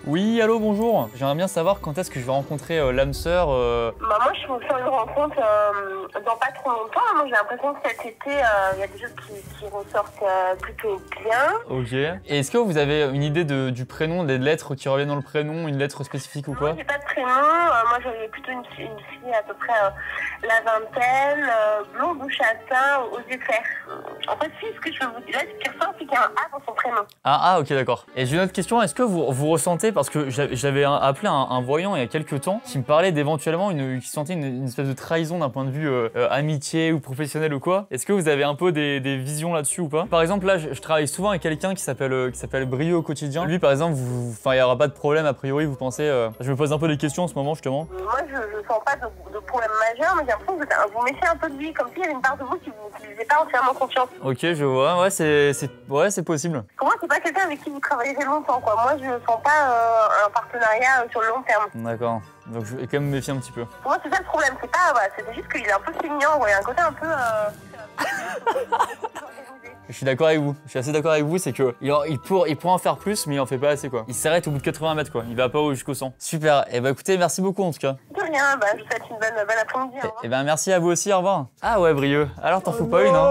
Oui, allô, bonjour. J'aimerais bien savoir quand est-ce que je vais rencontrer l'âme sœur. Bah moi je vais faire une rencontre dans pas trop longtemps. Moi j'ai l'impression que cet été il y a des choses qui ressortent plutôt bien. Ok. Et est-ce que vous avez une idée du prénom, des lettres qui reviennent dans le prénom, une lettre spécifique ou quoi? Moi j'ai pas de prénom. Moi j'avais plutôt une fille à peu près la vingtaine, blonde ou châtain, aux yeux clairs. En fait si ce que je veux vous dire, ce qui ressort c'est qu'il y a un A dans son prénom. Ah, ok, d'accord. Et j'ai une autre question. Est-ce que vous ressentez, parce que j'avais appelé un voyant il y a quelques temps qui me parlait d'éventuellement qui sentait une espèce de trahison d'un point de vue amitié ou professionnel ou quoi. Est-ce que vous avez un peu des visions là-dessus ou pas? Par exemple, là, je travaille souvent avec quelqu'un qui s'appelle Brio au quotidien. Lui, par exemple, il n'y aura pas de problème a priori, vous pensez je me pose un peu des questions en ce moment justement. Moi je sens pas de problème majeur, mais j'ai l'impression que vous méfiez un peu de lui, comme s'il y avait une part de vous qui ne faisait pas entièrement confiance. Ok, je vois. Ouais, c'est possible. Pour moi c'est pas quelqu'un avec qui vous travaillerez longtemps quoi. Moi je sens pas un partenariat sur le long terme. D'accord. Donc je vais quand même me méfier un petit peu. Pour moi c'est ça le problème, c'est pas c'était juste qu'il est un peu feignant, il y a un côté un peu Je suis d'accord avec vous. Je suis assez d'accord avec vous, c'est que il pourrait en faire plus, mais il en fait pas assez quoi. Il s'arrête au bout de 80 mètres quoi. Il va pas jusqu'au 100. Super. Et bah écoutez, merci beaucoup en tout cas. De rien, je vous souhaite une bonne après-midi. Au revoir. Et ben merci à vous aussi, au revoir. Ah ouais, Brieux. Alors t'en fous pas une, hein?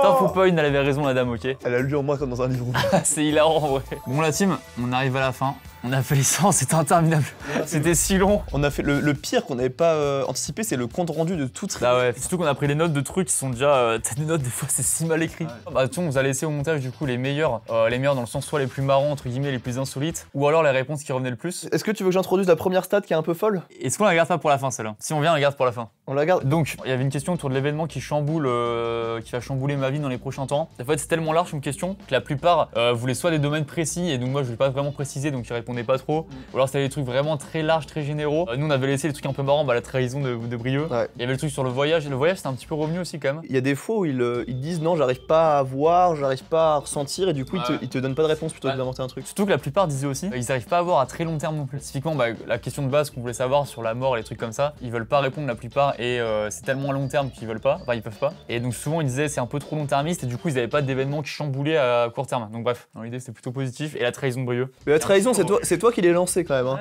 T'en fous pas une, elle avait raison la dame, ok? Elle a lu en moi comme dans un livre. C'est hilarant en vrai. Bon la team, on arrive à la fin. On a fait les 100, c'était interminable. C'était si long. On a fait le pire qu'on n'avait pas anticipé, c'est le compte rendu de toute. Bah ouais, surtout qu'on a pris les notes de trucs qui sont déjà. T'as des notes, des fois c'est si mal écrit. Bah tiens, on vous a laissé au montage du coup les meilleurs dans le sens soit les plus marrants, entre guillemets, les plus insolites, ou alors les réponses qui revenaient le plus. Est-ce que tu veux que j'introduise la première stat qui est un peu folle? Est-ce qu'on la garde pas pour la fin celle-là? Si on vient, on la garde pour la fin. On la garde. Donc, il y avait une question autour de l'événement qui va chambouler ma vie dans les prochains temps. En fait, c'est tellement large une question que la plupart voulaient soit des domaines précis, et donc moi je vais pas vraiment préciser, donc ils répondaient pas trop. Ou alors c'était des trucs vraiment très larges, très généraux. Nous on avait laissé les trucs un peu marrants, la trahison de Brieux. Ouais. Il y avait le truc sur le voyage. Le voyage c'était un petit peu revenu aussi quand même. Il y a des fois où ils disent non, j'arrive pas à voir, j'arrive pas à ressentir, et du coup ils te donnent pas de réponse plutôt que d'inventer un truc. Surtout que la plupart disaient aussi, ils arrivent pas à voir à très long terme non plus. Typiquement, la question de base qu'on voulait savoir sur la mort et les trucs comme ça, ils veulent pas répondre la plupart et c'est tellement à long terme qu'ils veulent pas, enfin ils peuvent pas. Et donc souvent ils disaient c'est un peu trop long termiste et du coup ils avaient pas d'événements qui chamboulaient à court terme. Donc bref, l'idée c'était plutôt positif. Et la trahison de Brieux. Mais la trahison, c'est toi qui l'ai lancé quand même. Hein.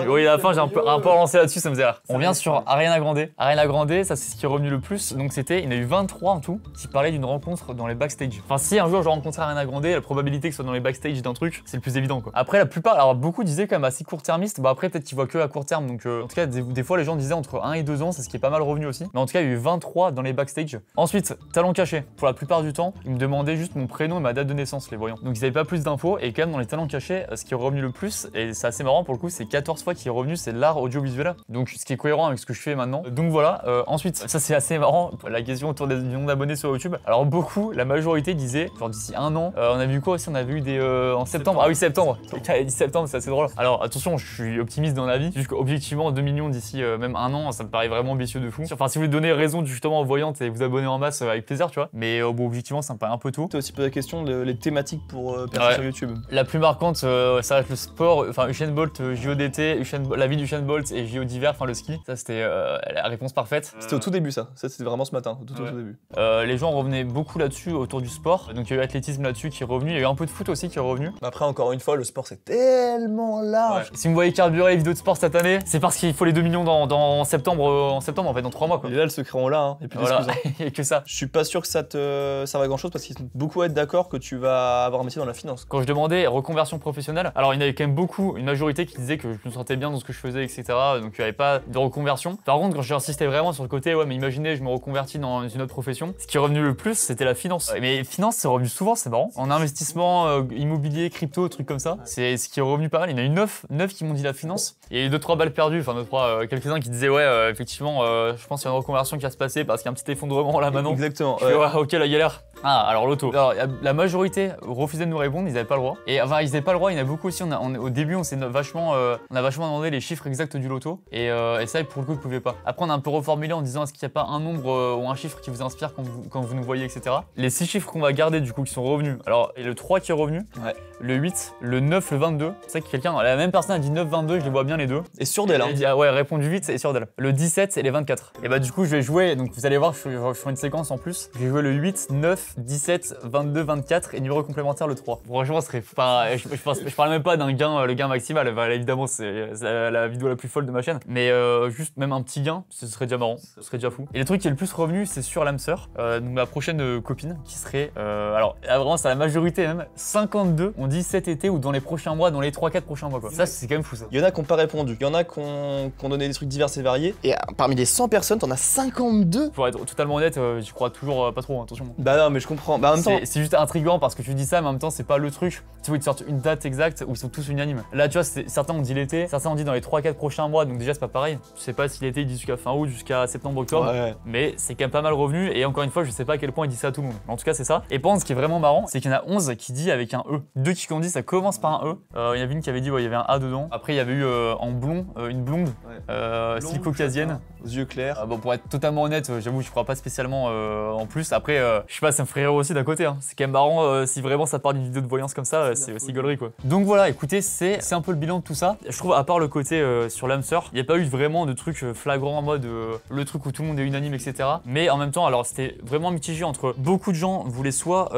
Oui, à la fin, j'ai un peu relancé là-dessus, ça me faisait rire. On vient sur Ariana Grande. Ariana Grande, ça c'est ce qui est revenu le plus. Donc il y en a eu 23 en tout qui parlaient d'une rencontre dans les backstage. Enfin, si un jour je rencontrais Ariana Grande, la probabilité que ce soit dans les backstage d'un truc, c'est le plus évident quoi. Après, la plupart, alors beaucoup disaient quand même assez court-termiste. Bah après, peut-être qu'ils voient que à court terme. Donc en tout cas, des fois, les gens disaient entre 1 et 2 ans, c'est ce qui est pas mal revenu aussi. Mais en tout cas, il y a eu 23 dans les backstage. Ensuite, talons cachés. Pour la plupart du temps, ils me demandaient juste mon prénom et ma date de naissance, les voyants. Donc ils avaient pas plus d'infos. Et quand même, dans les talons cachés, ce qui est revenu le plus, et c'est assez marrant pour le coup, c'est 14 fois qui est revenu, c'est l'art audiovisuel. Donc ce qui est cohérent avec ce que je fais maintenant. Donc voilà. Ensuite, ça c'est assez marrant. La question autour du nombre d'abonnés sur YouTube. Alors beaucoup, la majorité disait, genre d'ici 1 an, on a vu quoi aussi? On a vu des en septembre. Ah oui, septembre. Quelqu'un a dit septembre, c'est assez drôle. Alors attention, je suis optimiste dans la vie. Jusqu'objectivement 2 millions d'ici même 1 an, ça me paraît vraiment ambitieux de fou. Enfin, si vous voulez donner raison justement aux voyantes et vous abonner en masse avec plaisir, tu vois. Mais bon, objectivement, ça me paraît un peu tôt. Tu as aussi posé la question les thématiques pour percer sur YouTube. La plus marquante, ça va être le sport. Enfin, Usain Bolt, JODT, la vie d'Usain Bolt et JO d'hiver, enfin le ski. Ça, c'était la réponse parfaite. C'était au tout début, ça. Ça, c'était vraiment ce matin, tout au début. Les gens revenaient beaucoup là-dessus autour du sport. Donc il y a eu l'athlétisme là-dessus qui est revenu. Il y a eu un peu de foot aussi qui est revenu. Après, encore une fois, le sport c'est tellement large. Si vous me voyez carburer les vidéos de sport cette année, c'est parce qu'il faut les 2 millions en septembre en fait, dans 3 mois quoi. Et là, le secret on l'a, hein. Et puis voilà. Et que ça. Je suis pas sûr que ça te serve à grand chose parce qu'ils sont beaucoup à être d'accord que tu vas avoir un métier dans la finance. Quand je demandais reconversion professionnelle, alors il y en avait quand même beaucoup, une majorité qui disait que je me sentais bien dans ce que je faisais, etc. Donc il n'y avait pas de reconversion. Par contre, quand j'insistais vraiment sur le côté, ouais, mais imaginez, je me reconvertis dans une autre profession, ce qui est revenu le plus, c'était la finance. Mais finance, c'est revenu souvent, c'est marrant. En investissement immobilier, crypto, trucs comme ça, c'est ce qui est revenu pas mal. Il y en a eu 9 qui m'ont dit la finance. Il y a eu 2-3 balles perdues, enfin 2-3, quelques-uns qui disaient, ouais, effectivement, je pense qu'il y a une reconversion qui va se passer parce qu'il y a un petit effondrement là maintenant. Exactement. Ouais, ok, la galère. Ah, alors l'auto. Alors, la majorité refusait de nous répondre, ils n'avaient pas le droit. Et enfin, ils n'avaient pas le droit, il y en a beaucoup aussi. Au début, on a vachement demandé les chiffres exacts du loto. Et ça, pour le coup, ils ne pouvaient pas. Après, on a un peu reformulé en disant est-ce qu'il n'y a pas un nombre ou un chiffre qui vous inspire quand vous nous voyez, etc. Les 6 chiffres qu'on va garder, du coup, qui sont revenus. Alors, et le 3 qui est revenu, le 8, le 9, le 22. C'est ça que la même personne a dit 9, 22, je les vois bien les deux. Et sur d'elle, hein. Elle dit, ah ouais, répondu 8 et sur d'elle. Le 17 et les 24. Et bah, du coup, je vais jouer, donc vous allez voir, je fais une séquence en plus. Je vais jouer le 8, 9, 17, 22, 24 et numéro complémentaire le 3. Franchement, ce serait pas. Je parle même pas d'un gain, le gain maximal. Bah, évidemment, c'est la vidéo la plus folle de ma chaîne. Mais juste même un petit gain, ce serait déjà marrant, ce serait déjà fou. Et le truc qui est le plus revenu, c'est sur l'âme sœur, donc ma prochaine copine, qui serait. Alors, là, vraiment, c'est la majorité même. 52 on dit cet été ou dans les prochains mois, dans les 3-4 prochains mois, quoi. Ça, c'est quand même fou, ça. Il y en a qui n'ont pas répondu. Il y en a qui ont donné des trucs divers et variés. Et parmi les 100 personnes, t'en as 52. Pour être totalement honnête, j'y crois toujours pas trop, attention. Bah non, mais je comprends. Bah en même temps. C'est juste intriguant parce que tu dis ça, mais en même temps, c'est pas le truc. Tu vois, ils te sortent une date exacte où ils sont tous unanimes. Là, tu vois, certains ont dit l'été, certains ont dit dans les 3-4 prochains mois, donc déjà, c'est pas pareil. Je sais pas si l'été, ils disent jusqu'à fin août, jusqu'à septembre, octobre. Ouais. Mais c'est quand même pas mal revenu. Et encore une fois, je sais pas à quel point ils disent ça à tout le monde. Mais en tout cas, c'est ça. Et par contre, ce qui est vraiment marrant, c'est qu'il y en a 11 qui dit avec un E. 2 qui ont dit ça commence par un E. Il y en avait une qui avait dit, ouais, il y avait un A dedans. Après, il y avait eu en blond, une blonde, sylvocasienne. Aux yeux clairs. Bon, pour être totalement honnête, j'avoue, je crois pas spécialement en plus. Après, je sais pas, ça me ferait rire aussi d'un côté. Hein. C'est quand même marrant si vraiment ça part d'une vidéo de voyance comme ça, c'est aussi gaulerie quoi. Donc voilà, écoutez, c'est un peu le bilan de tout ça. Je trouve, à part le côté sur l'âme sœur, il n'y a pas eu vraiment de trucs flagrants en mode le truc où tout le monde est unanime, etc. Mais en même temps, alors c'était vraiment mitigé entre beaucoup de gens voulaient soit,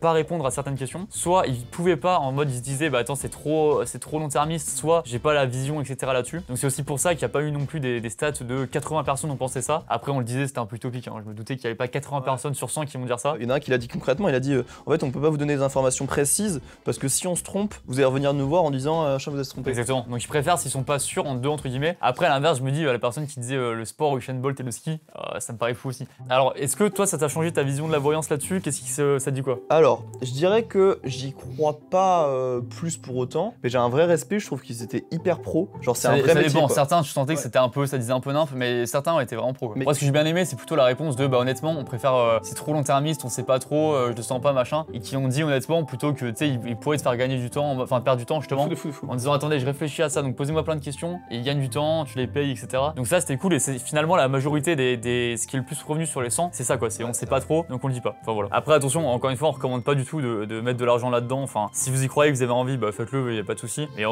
pas répondre à certaines questions, soit ils pouvaient pas en mode ils se disaient, bah attends, c'est trop long-termiste, soit j'ai pas la vision, etc. là-dessus. Donc c'est aussi pour ça qu'il n'y a pas eu non plus des stats de 80 personnes ont pensé ça. Après, on le disait, c'était un peu utopique. Hein. Je me doutais qu'il n'y avait pas 80 personnes sur 100 qui vont dire ça. Il y en a un qui l'a dit concrètement, il a dit en fait, on peut pas vous donner des informations précises parce que si on se trompe, vous allez revenir nous voir en disant je vous ai trompé. Exactement. Donc je préfère s'ils sont pas sûrs en deux entre guillemets. Après, à l'inverse, je me dis la personne qui disait le sport, Usain Bolt et le ski, ça me paraît fou aussi. Alors, est-ce que toi, ça t'a changé ta vision de la voyance là-dessus? Qu'est-ce qui ça dit quoi? Alors, je dirais que j'y crois pas plus pour autant, mais j'ai un vrai respect. Je trouve qu'ils étaient hyper pro. Genre, c'est un vrai métier. Bon, certains, tu sentais que c'était un peu, ça disait un peu nymphe, mais certains étaient vraiment pro. Moi, ce que j'ai bien aimé, c'est plutôt la réponse de bah honnêtement, on préfère, c'est trop long-termiste, on sait pas trop, je te sens pas machin, et qui ont dit honnêtement plutôt que tu sais, ils pourraient te faire gagner du temps, enfin perdre du temps justement, en disant attendez, je réfléchis à ça, donc posez-moi plein de questions, et ils gagnent du temps, tu les payes, etc. Donc ça, c'était cool, et c'est finalement la majorité ce qui est le plus revenu sur les 100, c'est ça quoi, c'est on sait pas trop, donc on le dit pas. Enfin voilà. Après attention, encore une fois, on recommande pas du tout de mettre de l'argent là-dedans. Enfin, si vous y croyez, que vous avez envie, bah faites-le, y a pas de souci. Mais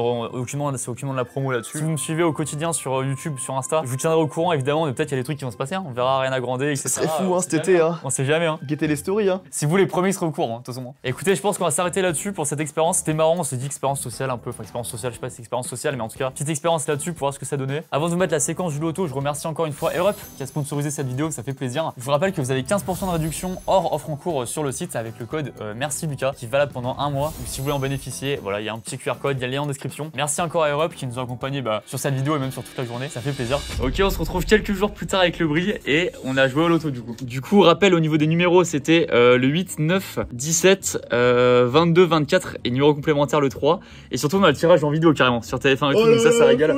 c'est aucunement de la promo là-dessus. Si vous me suivez au quotidien sur YouTube, sur Insta, je vous tiendrai au courant évidemment de peut-être il y a des trucs qui vont se passer. Hein. On verra Ariana Grande, etc. C'est fou hein, cet été. Hein. On sait jamais. Hein. Guettez les stories. Hein. Si vous les premiers serez au courant, de toute façon. Écoutez, je pense qu'on va s'arrêter là-dessus pour cette expérience. C'était marrant, on s'est dit expérience expérience sociale un peu, enfin expérience sociale, je sais pas si c'est expérience sociale, mais en tout cas, petite expérience là-dessus pour voir ce que ça donnait. Avant de vous mettre la séquence du loto, je remercie encore une fois Europe qui a sponsorisé cette vidéo, ça fait plaisir. Je vous rappelle que vous avez 15% de réduction hors offre en cours sur le site avec le code merci Lucas qui est valable pendant un mois. Donc si vous voulez en bénéficier, voilà, il y a un petit QR code, il y a le lien en description. Merci encore à Europe qui nous a accompagnés sur cette vidéo et même sur toute la journée, ça fait plaisir. Ok, on se retrouve quelques jours plus tard avec le bris et on a joué au loto du coup. Du coup, rappel au niveau des numéros, c'était le 8, 9, 17, 22, 24 et numéro complémentaire le 3. Et surtout, on a le tirage en vidéo carrément sur TF1 et tout, donc ça régale.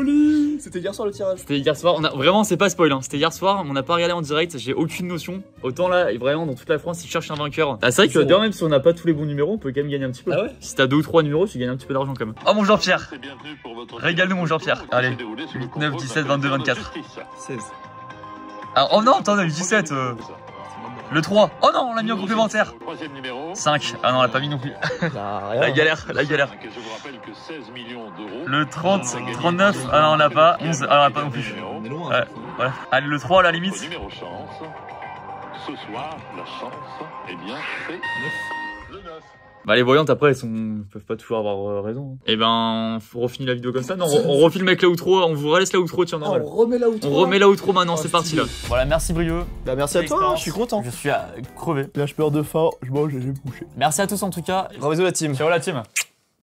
C'était hier soir le tirage. C'était hier soir, vraiment, c'est pas spoil, hein. C'était hier soir, on n'a pas regardé en direct, j'ai aucune notion. Autant là, et vraiment, dans toute la France, ils cherchent un vainqueur. Ah, c'est vrai que d'ailleurs, même si on n'a pas tous les bons numéros, on peut quand même gagner un petit peu. Ah ouais? Si t'as 2 ou 3 numéros, tu gagnes un petit peu d'argent quand même. Oh mon Jean-Pierre, régale-nous mon Jean-Pierre. Allez, 8, 9, 17, 22, 24. 16. Ah, oh non, attends, on a eu 17. Le 3. Oh non, on l'a mis en complémentaire. 5. Ah non, on l'a pas mis non plus. La galère, la galère. Le 30, 39. Ah non, on l'a pas. 11. Ah non, on l'a pas non plus. On est loin. Voilà. Allez, le 3 à la limite. Ce soir, la chance, eh bien, c'est 9. Le 9. Bah les voyantes après elles peuvent pas toujours avoir raison. Et ben on refinit la vidéo comme ça. Non, on refile avec la outro, on vous relaisse la outro, tiens normal. On remet la outro. On remet la outro maintenant, c'est parti là. Voilà, merci Brieux. Bah merci à toi, je suis content. Je suis crevé. Là je meurs de faim, je mange et je vais me coucher. Merci à tous en tout cas. Gros bisous la team. Ciao la team.